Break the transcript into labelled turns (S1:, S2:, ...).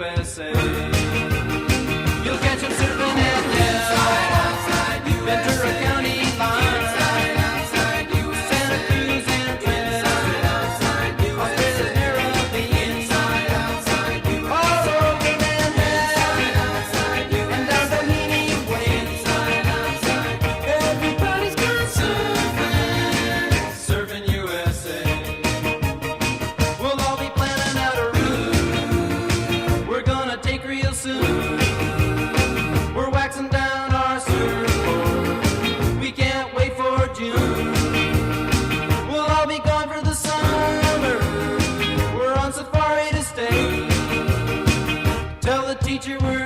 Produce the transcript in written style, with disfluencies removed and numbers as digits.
S1: USA. You'll catch them surfing at Ventura County line, Santa Cruz and Twin, Australia's Caribbean, all over Manhattan, and down Doheny Way. Everybody's gone surfing USA. We'll all be planning out a route we're gonna take real soon. We're waxing down our surfboard, we can't wait for June. We'll all be gone for the summer, we're on safari to stay. Tell the teacher we're